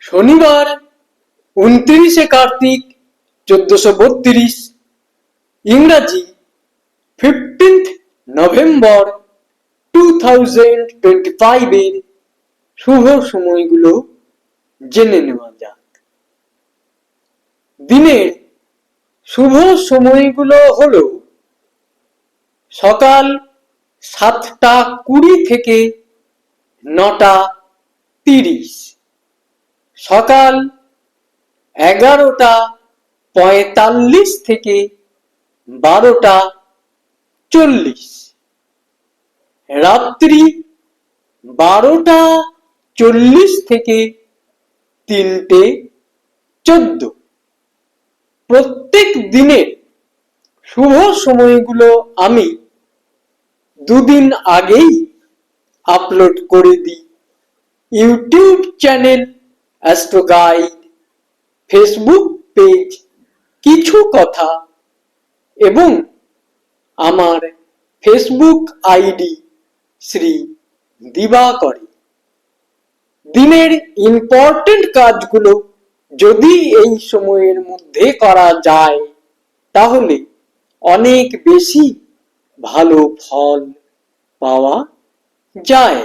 শনিবার 29 কার্তিক 1432, ইংরাজি 15 নভেম্বর 2025 এর শুভ সময়গুলো জেনে নেওয়া যাক। দিনের শুভ সময়গুলো হলো সকাল 7:20 থেকে 9:30, সকাল 11:45 থেকে 12:40, রাত্রি 12:40 থেকে 3:14। প্রত্যেক দিনের শুভ সময়গুলো আমি দুদিন আগেই আপলোড করে দিই YouTube channel astro guide, Facebook page কিছু কথা এবং আমার ফেসবুক আইডি শ্রী দিবাকরী। দিনের ইম্পর্টেন্ট কাজগুলো যদি এই সময়ের মধ্যে করা যায় তাহলে অনেক বেশি ভালো ফল পাওয়া যায়।